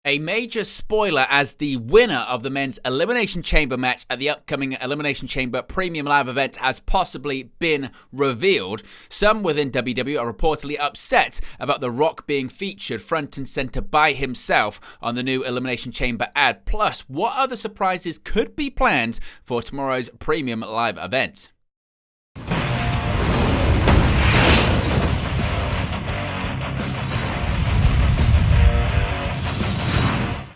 A major spoiler as the winner of the men's Elimination Chamber match at the upcoming Elimination Chamber Premium Live event has possibly been revealed. Some within WWE are reportedly upset about The Rock being featured front and center by himself on the new Elimination Chamber ad. Plus, what other surprises could be planned for tomorrow's Premium Live event?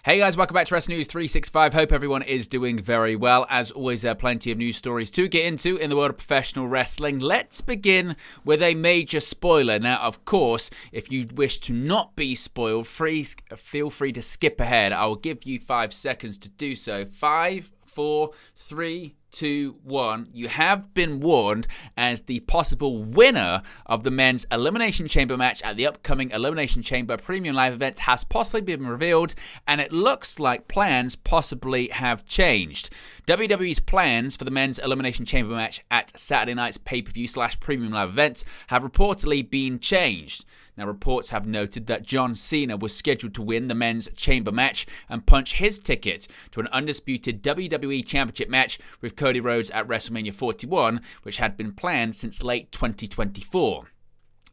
Hey guys, welcome back to Wrestling News 365. Hope everyone is doing very well. As always, there are plenty of news stories to get into in the world of professional wrestling. Let's begin with a major spoiler. Now, of course, if you wish to not be spoiled, feel free to skip ahead. I will give you 5 seconds to do so. 5, 4, 3, 2, 1. You have been warned as the possible winner of the men's Elimination Chamber match at the upcoming Elimination Chamber Premium Live event has possibly been revealed, and it looks like plans possibly have changed. WWE's plans for the men's Elimination Chamber match at Saturday night's pay-per-view / Premium Live event have reportedly been changed. Now, reports have noted that John Cena was scheduled to win the men's chamber match and punch his ticket to an undisputed WWE Championship match with Cody Rhodes at WrestleMania 41, which had been planned since late 2024.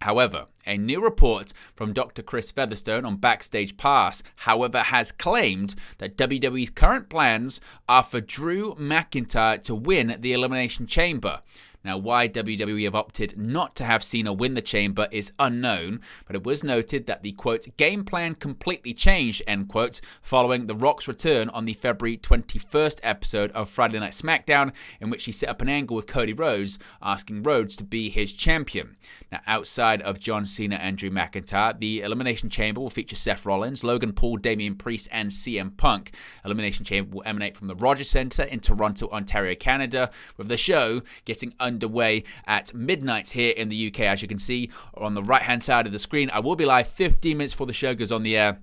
However, a new report from Dr. Chris Featherstone on Backstage Pass, has claimed that WWE's current plans are for Drew McIntyre to win the Elimination Chamber. Now, why WWE have opted not to have Cena win the chamber is unknown, but it was noted that the, quote, game plan completely changed, end quote, following The Rock's return on the February 21st episode of Friday Night SmackDown, in which he set up an angle with Cody Rhodes, asking Rhodes to be his champion. Now, outside of John Cena and Drew McIntyre, the Elimination Chamber will feature Seth Rollins, Logan Paul, Damian Priest, and CM Punk. Elimination Chamber will emanate from the Rogers Centre in Toronto, Ontario, Canada, with the show getting underway at midnight here in the UK. As you can see on the right hand side of the screen, I will be live 15 minutes before the show goes on the air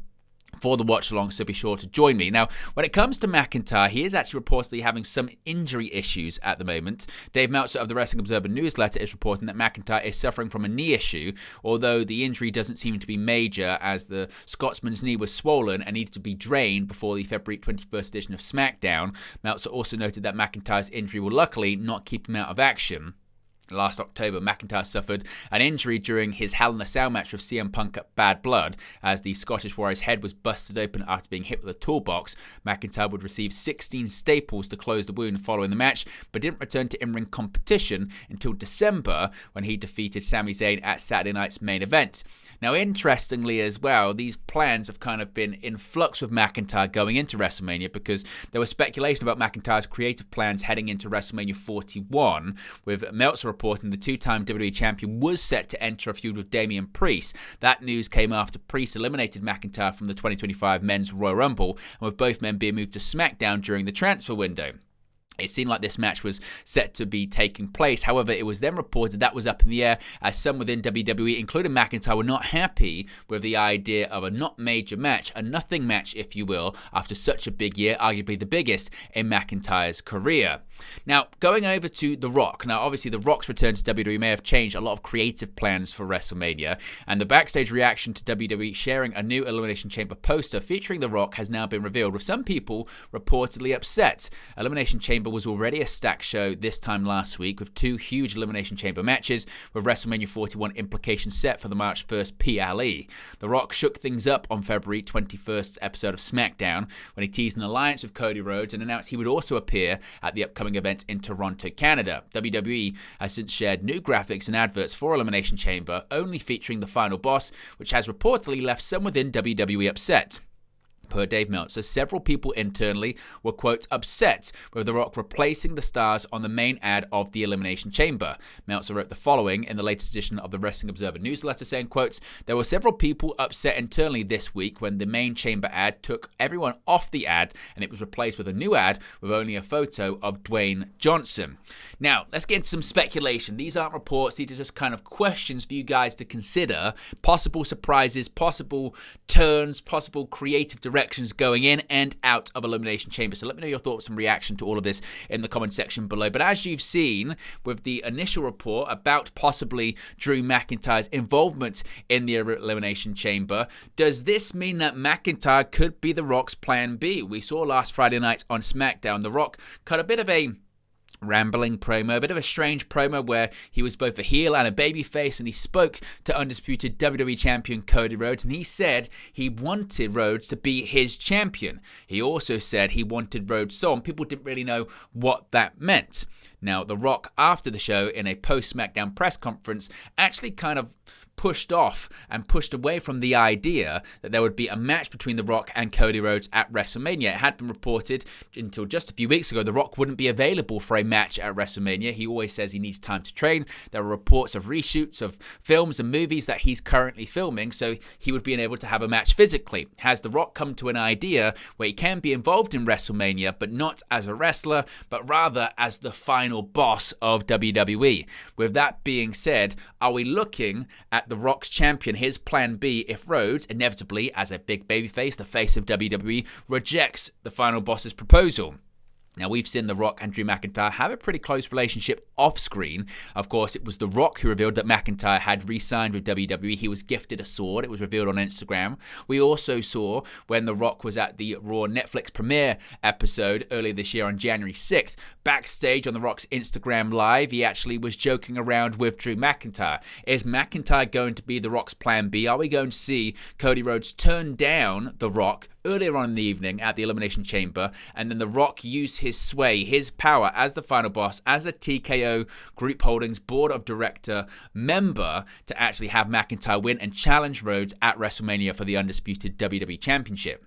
for the watch along, so be sure to join me. Now, when it comes to McIntyre, he is actually reportedly having some injury issues at the moment. Dave Meltzer of the Wrestling Observer newsletter is reporting that McIntyre is suffering from a knee issue, although the injury doesn't seem to be major, as the Scotsman's knee was swollen and needed to be drained before the February 21st edition of SmackDown. Meltzer also noted that McIntyre's injury will luckily not keep him out of action. Last October, McIntyre suffered an injury during his Hell in a Cell match with CM Punk at Bad Blood. As the Scottish Warrior's head was busted open after being hit with a toolbox, McIntyre would receive 16 staples to close the wound following the match, but didn't return to in-ring competition until December, when he defeated Sami Zayn at Saturday night's main event. Now, interestingly as well, these plans have kind of been in flux with McIntyre going into WrestleMania, because there was speculation about McIntyre's creative plans heading into WrestleMania 41, with Meltzer reporting the two-time WWE champion was set to enter a feud with Damian Priest. That news came after Priest eliminated McIntyre from the 2025 Men's Royal Rumble, and with both men being moved to SmackDown during the transfer window. It seemed like this match was set to be taking place. However, it was then reported that was up in the air, as some within WWE, including McIntyre, were not happy with the idea of a not major match, a nothing match, if you will, after such a big year, arguably the biggest in McIntyre's career. Now, going over to The Rock. Now, obviously, The Rock's return to WWE may have changed a lot of creative plans for WrestleMania, and the backstage reaction to WWE sharing a new Elimination Chamber poster featuring The Rock has now been revealed, with some people reportedly upset. Elimination Chamber was already a stacked show this time last week, with 2 huge Elimination Chamber matches, with WrestleMania 41 implications set for the March 1st PLE. The Rock shook things up on February 21st's episode of SmackDown, when he teased an alliance with Cody Rhodes and announced he would also appear at the upcoming event in Toronto, Canada. WWE has since shared new graphics and adverts for Elimination Chamber, only featuring the final boss, which has reportedly left some within WWE upset. Per Dave Meltzer, several people internally were, quote, upset with The Rock replacing the stars on the main ad of the Elimination Chamber. Meltzer wrote the following in the latest edition of the Wrestling Observer newsletter, saying, quote, there were several people upset internally this week when the main chamber ad took everyone off the ad and it was replaced with a new ad with only a photo of Dwayne Johnson. Now, let's get into some speculation. These aren't reports, these are just kind of questions for you guys to consider. Possible surprises, possible turns, possible creative directions directions going in and out of Elimination Chamber. So let me know your thoughts and reaction to all of this in the comment section below. But as you've seen with the initial report about possibly Drew McIntyre's involvement in the Elimination Chamber, does this mean that McIntyre could be The Rock's plan B? We saw last Friday night on SmackDown, The Rock cut a bit of a rambling promo, a bit of a strange promo where he was both a heel and a babyface, and he spoke to undisputed WWE champion Cody Rhodes, and he said he wanted Rhodes to be his champion. He also said he wanted Rhodes sold. People didn't really know what that meant. Now, The Rock, after the show, in a post-SmackDown press conference, actually kind of pushed off and pushed away from the idea that there would be a match between The Rock and Cody Rhodes at WrestleMania. It had been reported until just a few weeks ago The Rock wouldn't be available for a match at WrestleMania. He always says he needs time to train. There are reports of reshoots of films and movies that he's currently filming, so he would be unable to have a match physically. Has The Rock come to an idea where he can be involved in WrestleMania, but not as a wrestler, but rather as the final boss of WWE? With that being said, are we looking at The Rock's champion, his plan B, if Rhodes, inevitably as a big babyface, the face of WWE, rejects the final boss's proposal? Now, we've seen The Rock and Drew McIntyre have a pretty close relationship off-screen. Of course, it was The Rock who revealed that McIntyre had re-signed with WWE. He was gifted a sword. It was revealed on Instagram. We also saw when The Rock was at the Raw Netflix premiere episode earlier this year on January 6th, backstage on The Rock's Instagram Live, he actually was joking around with Drew McIntyre. Is McIntyre going to be The Rock's plan B? Are we going to see Cody Rhodes turn down The Rock earlier on in the evening at the Elimination Chamber, and then The Rock use his sway, his power as the final boss, as a TKO Group Holdings Board of Director member, to actually have McIntyre win and challenge Rhodes at WrestleMania for the undisputed WWE Championship?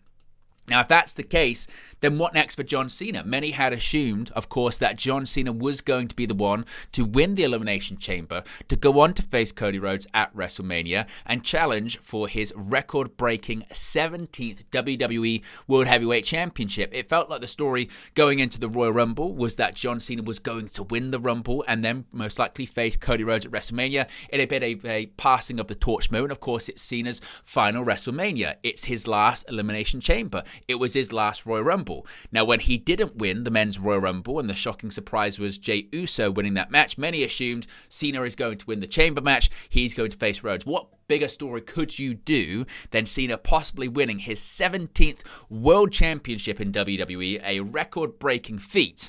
Now, if that's the case, then what next for John Cena? Many had assumed, of course, that John Cena was going to be the one to win the Elimination Chamber, to go on to face Cody Rhodes at WrestleMania and challenge for his record-breaking 17th WWE World Heavyweight Championship. It felt like the story going into the Royal Rumble was that John Cena was going to win the Rumble and then most likely face Cody Rhodes at WrestleMania in a bit of a passing of the torch moment. Of course, it's Cena's final WrestleMania. It's his last Elimination Chamber. It was his last Royal Rumble. Now, when he didn't win the men's Royal Rumble, and the shocking surprise was Jey Uso winning that match, many assumed Cena is going to win the Chamber match. He's going to face Rhodes. What bigger story could you do than Cena possibly winning his 17th World Championship in WWE, a record-breaking feat?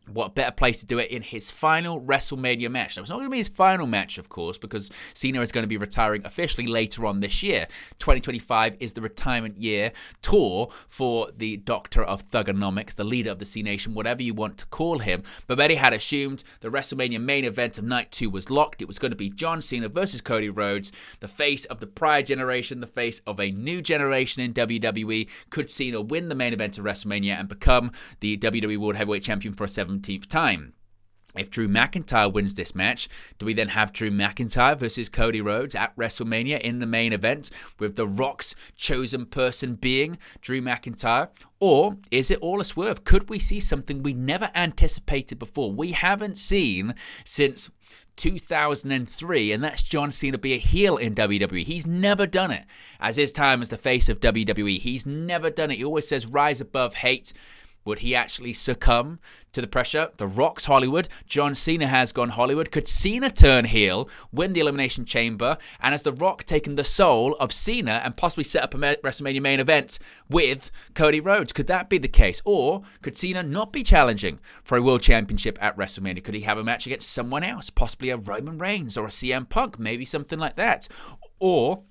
What better place to do it in his final WrestleMania match? Now, it's not going to be his final match, of course, because Cena is going to be retiring officially later on this year. 2025 is the retirement year tour for the Doctor of Thugonomics, the leader of the C Nation, whatever you want to call him. But many had assumed the WrestleMania main event of Night 2 was locked. It was going to be John Cena versus Cody Rhodes, the face of the prior generation, the face of a new generation in WWE. Could Cena win the main event of WrestleMania and become the WWE World Heavyweight Champion for a 17th time? If Drew McIntyre wins this match, do we then have Drew McIntyre versus Cody Rhodes at WrestleMania in the main event, with The Rock's chosen person being Drew McIntyre? Or is it all a swerve? Could we see something we never anticipated before? We haven't seen since 2003, and that's John Cena be a heel in WWE. He's never done it. As his time as the face of WWE, he's never done it. He always says rise above hate. Would he actually succumb to the pressure? The Rock's Hollywood. John Cena has gone Hollywood. Could Cena turn heel, win the Elimination Chamber, and has The Rock taken the soul of Cena and possibly set up a WrestleMania main event with Cody Rhodes? Could that be the case? Or could Cena not be challenging for a world championship at WrestleMania? Could he have a match against someone else, possibly a Roman Reigns or a CM Punk, maybe something like that? Or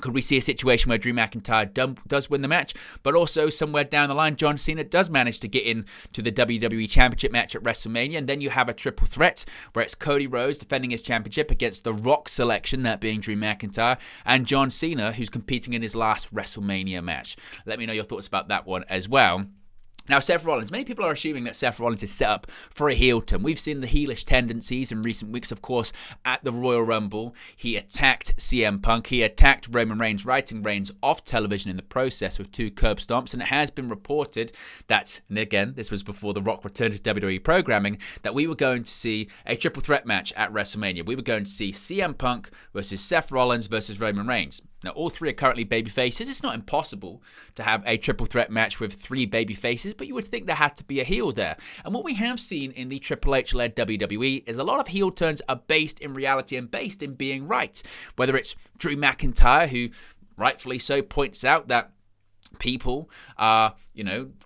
could we see a situation where Drew McIntyre does win the match, but also somewhere down the line, John Cena does manage to get into the WWE Championship match at WrestleMania, and then you have a triple threat where it's Cody Rhodes defending his championship against the Rock selection, that being Drew McIntyre, and John Cena, who's competing in his last WrestleMania match. Let me know your thoughts about that one as well. Now, Seth Rollins. Many people are assuming that Seth Rollins is set up for a heel turn. We've seen the heelish tendencies in recent weeks, of course, at the Royal Rumble. He attacked CM Punk. He attacked Roman Reigns, writing Reigns off television in the process with 2 curb stomps. And it has been reported that, and again, this was before The Rock returned to WWE programming, that we were going to see a triple threat match at WrestleMania. We were going to see CM Punk versus Seth Rollins versus Roman Reigns. Now, all three are currently babyfaces. It's not impossible to have a triple threat match with three babyfaces, but you would think there had to be a heel there. And what we have seen in the Triple H-led WWE is a lot of heel turns are based in reality and based in being right. Whether it's Drew McIntyre, who rightfully so points out that people are,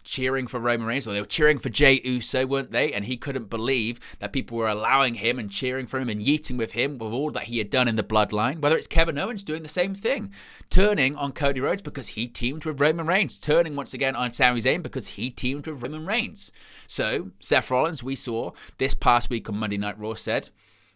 cheering for Roman Reigns, or they were cheering for Jey Uso, weren't they? And he couldn't believe that people were allowing him and cheering for him and yeeting with him with all that he had done in the bloodline. Whether it's Kevin Owens doing the same thing, turning on Cody Rhodes because he teamed with Roman Reigns, turning once again on Sami Zayn because he teamed with Roman Reigns. So Seth Rollins, we saw this past week on Monday Night Raw, said,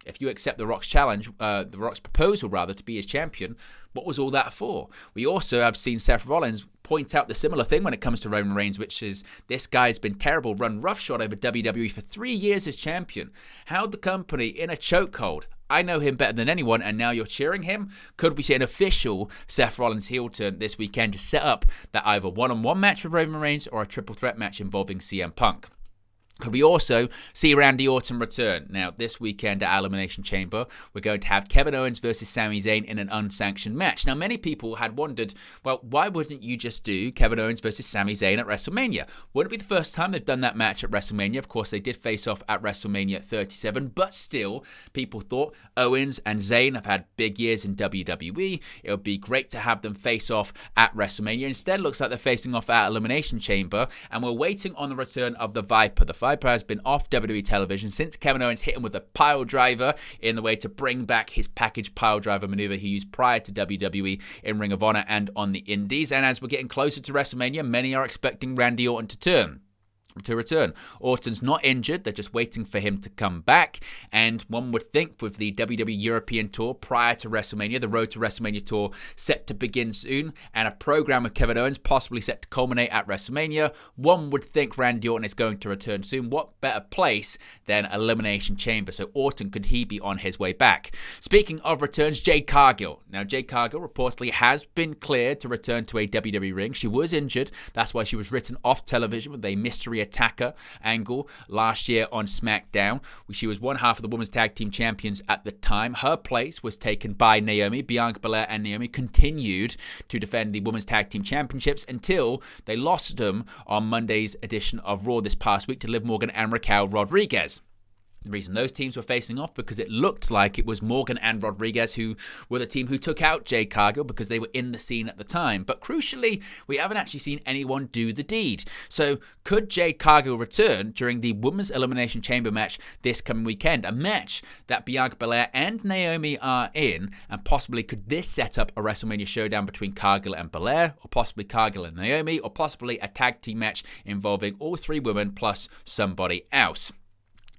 if you accept The Rock's challenge, The Rock's proposal rather, to be his champion, what was all that for? We also have seen Seth Rollins point out the similar thing when it comes to Roman Reigns, which is this guy's been terrible, run roughshod over WWE for 3 years as champion, held the company in a chokehold. I know him better than anyone, and now you're cheering him? Could we see an official Seth Rollins heel turn this weekend to set up that either one-on-one match with Roman Reigns or a triple threat match involving CM Punk? Could we also see Randy Orton return? Now, this weekend at Elimination Chamber, we're going to have Kevin Owens versus Sami Zayn in an unsanctioned match. Now, many people had wondered, well, why wouldn't you just do Kevin Owens versus Sami Zayn at WrestleMania? Wouldn't it be the first time they've done that match at WrestleMania? Of course, they did face off at WrestleMania 37, but still, people thought Owens and Zayn have had big years in WWE. It would be great to have them face off at WrestleMania. Instead, it looks like they're facing off at Elimination Chamber, and we're waiting on the return of the Viper. The Viper has been off WWE television since Kevin Owens hit him with a pile driver in the way to bring back his package pile driver maneuver he used prior to WWE in Ring of Honor and on the Indies. And as we're getting closer to WrestleMania, many are expecting Randy Orton to return. Orton's not injured, they're just waiting for him to come back, and one would think with the WWE European Tour prior to WrestleMania, the Road to WrestleMania Tour set to begin soon, and a program with Kevin Owens possibly set to culminate at WrestleMania, one would think Randy Orton is going to return soon. What better place than Elimination Chamber? So Orton, could he be on his way back? Speaking of returns, Jade Cargill. Now, Jade Cargill reportedly has been cleared to return to a WWE ring. She was injured, that's why she was written off television with a mystery attacker angle last year on SmackDown. She was one half of the Women's Tag Team Champions at the time. Her place was taken by Naomi. Bianca Belair and Naomi continued to defend the Women's Tag Team Championships until they lost them on Monday's edition of Raw this past week to Liv Morgan and Raquel Rodriguez. The reason those teams were facing off because it looked like it was Morgan and Rodriguez who were the team who took out Jade Cargill because they were in the scene at the time. But crucially, we haven't actually seen anyone do the deed. So could Jade Cargill return during the Women's Elimination Chamber match this coming weekend? A match that Bianca Belair and Naomi are in, and possibly could this set up a WrestleMania showdown between Cargill and Belair, or possibly Cargill and Naomi, or possibly a tag team match involving all three women plus somebody else?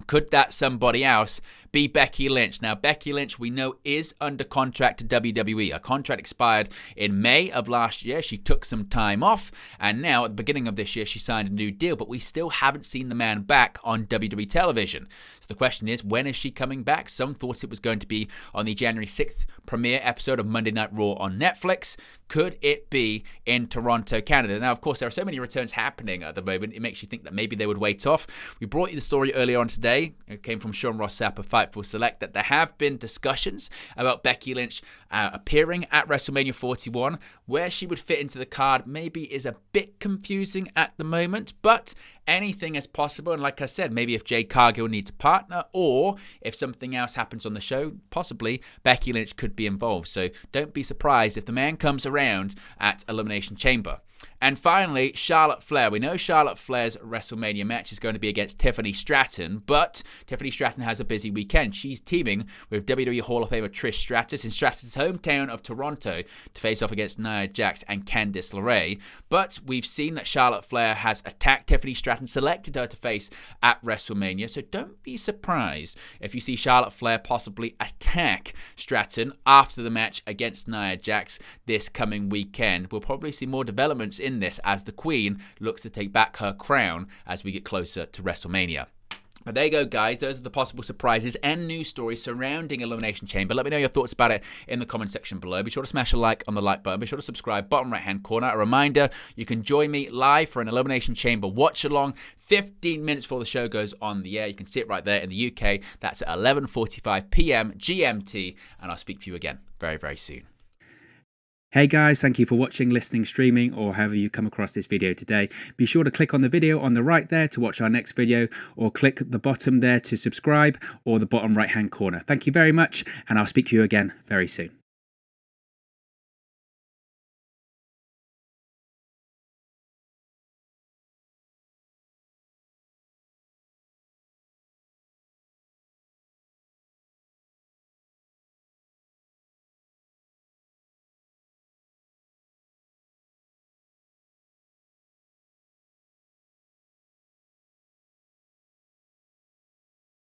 Could that somebody else be Becky Lynch? Now, Becky Lynch, we know, is under contract to WWE. Her contract expired in May of last year. She took some time off, and now at the beginning of this year, she signed a new deal, but we still haven't seen the man back on WWE television. So the question is, when is she coming back? Some thought it was going to be on the January 6th premiere episode of Monday Night Raw on Netflix. Could it be in Toronto, Canada? Now, of course, there are so many returns happening at the moment, it makes you think that maybe they would wait off. We brought you the story earlier on today. It came from Sean Ross Sapp of Fightful Select that there have been discussions about Becky Lynch appearing at WrestleMania 41. Where she would fit into the card maybe is a bit confusing at the moment, but anything is possible. And like I said, maybe if Jade Cargill needs a partner, or if something else happens on the show, possibly Becky Lynch could be involved. So don't be surprised if the man comes around at Elimination Chamber. And finally, Charlotte Flair. We know Charlotte Flair's WrestleMania match is going to be against Tiffany Stratton, but Tiffany Stratton has a busy weekend. She's teaming with WWE Hall of Famer Trish Stratus in Stratus' hometown of Toronto to face off against Nia Jax and Candice LeRae. But we've seen that Charlotte Flair has attacked Tiffany Stratton, selected her to face at WrestleMania, so don't be surprised if you see Charlotte Flair possibly attack Stratton after the match against Nia Jax this coming weekend. We'll probably see more developments in this as the Queen looks to take back her crown as we get closer to WrestleMania. But there you go, guys. Those are the possible surprises and news stories surrounding Elimination Chamber. Let me know your thoughts about it in the comment section below. Be sure to smash a like on the like button. Be sure to subscribe, bottom right-hand corner. A reminder, you can join me live for an Elimination Chamber watch-along 15 minutes before the show goes on the air. You can see it right there in the UK. That's at 11:45 p.m. GMT, and I'll speak to you again very, very soon. Hey guys, thank you for watching, listening, streaming, or however you come across this video today. Be sure to click on the video on the right there to watch our next video, or click the bottom there to subscribe, or the bottom right hand corner. Thank you very much, and I'll speak to you again very soon.